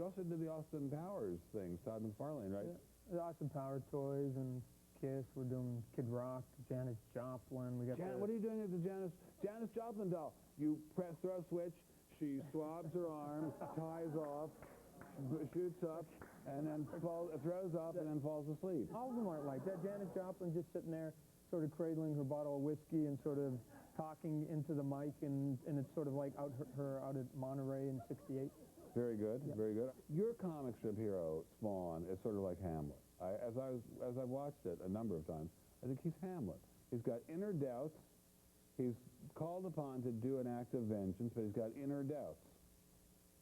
also did the Austin Powers things, Todd McFarlane, right? Yeah. The Austin Powers toys and Kiss. We're doing Kid Rock, Janis Joplin. We got. What are you doing at the Janis Joplin doll? You throw a switch. She swabs her arm, ties off, shoots up, and then throws up, and then falls asleep. All of them aren't like that. Janis Joplin just sitting there, sort of cradling her bottle of whiskey and sort of talking into the mic, and it's sort of like her out at Monterey in '68. Very good, yeah. Very good. Your comic strip hero, Spawn, is sort of like Hamlet. As I've watched it a number of times, I think he's Hamlet. He's got inner doubts. He's called upon to do an act of vengeance, but he's got inner doubts.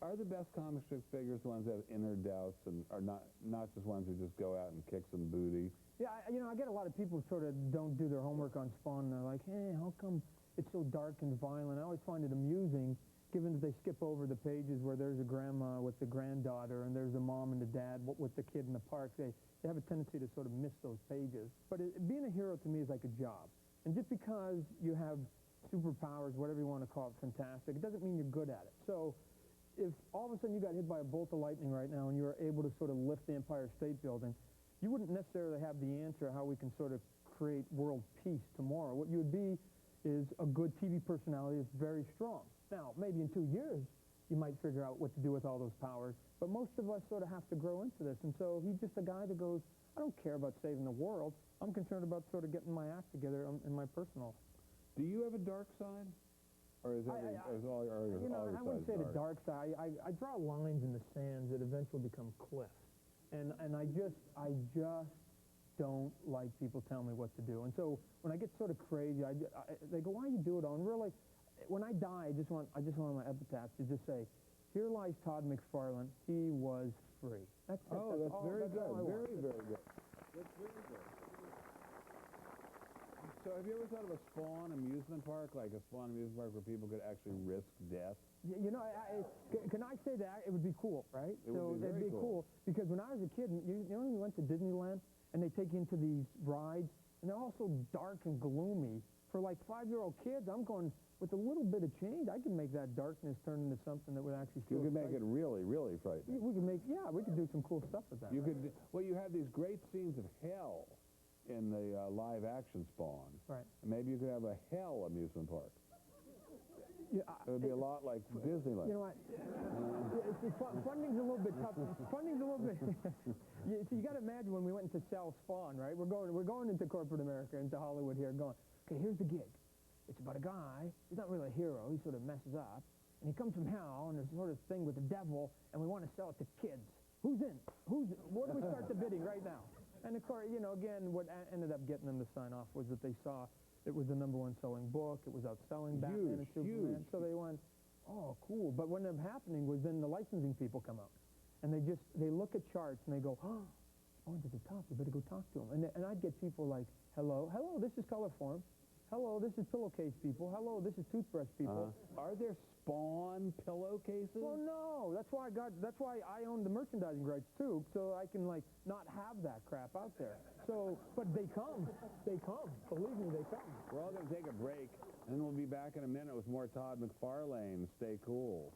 Are the best comic strip figures the ones that have inner doubts and are not just ones who just go out and kick some booty? Yeah, I get a lot of people sort of don't do their homework on Spawn, and they're like, hey, how come it's so dark and violent? I always find it amusing, given that they skip over the pages where there's a grandma with the granddaughter and there's a mom and a dad with the kid in the park. They have a tendency to sort of miss those pages. But being a hero to me is like a job. And just because you have superpowers, whatever you want to call it, fantastic, it doesn't mean you're good at it. So if all of a sudden you got hit by a bolt of lightning right now and you were able to sort of lift the Empire State Building, you wouldn't necessarily have the answer how we can sort of create world peace tomorrow. What you would be is a good TV personality that's very strong. Now, maybe in 2 years, you might figure out what to do with all those powers, but most of us sort of have to grow into this. And so he's just a guy that goes, I don't care about saving the world. I'm concerned about sort of getting my act together in my personal. Do you have a dark side? Or is all your I wouldn't say the dark side. I draw lines in the sands that eventually become cliffs. And I just don't like people telling me what to do. And so when I get sort of crazy, they go, why do you do it all? And really, when I die, I just want my epitaph to just say, here lies Todd McFarlane. He was free. That's it. Oh, that's very good. Very good. That's very good. So have you ever thought of a Spawn amusement park, like a Spawn amusement park where people could actually risk death? You know, can I say that? It would be cool, right? It would be very cool. Because when I was a kid, you know when you went to Disneyland, and they take you into these rides, and they're all so dark and gloomy. For like 5-year-old kids, I'm going, with a little bit of change, I can make that darkness turn into something that would actually feel You could make it really, really frightening. We could do some cool stuff with that. You could, well, you have these great scenes of hell in the live-action Spawn. Right. And maybe you could have a hell amusement park. Yeah, it would be a lot like Disneyland. You know what? Funding's a little bit tough. Funding's a little bit. You got to imagine when we went into sell Spawn, right? We're going into corporate America, into Hollywood here, going, okay, here's the gig. It's about a guy. He's not really a hero. He sort of messes up, and he comes from hell, and there's sort of thing with the devil, and we want to sell it to kids. Who's in? Where do we start the bidding right now? And of course, you know, again, what ended up getting them to sign off was that they saw it was the #1 selling book. It was outselling Batman and Superman. So they went, oh, cool. But what ended up happening was then the licensing people come out, and they look at charts and they go, oh, Spawn's at the top. You better go talk to him. And I'd get people like, hello, this is Colorform. Hello, this is pillowcase people. Hello, this is toothbrush people. Are there Spawn pillowcases? Well, no. That's why I own the merchandising rights too, so I can like not have that crap out there. So, but they come. Believe me, they come. We're all going to take a break, and then we'll be back in a minute with more Todd McFarlane. Stay cool.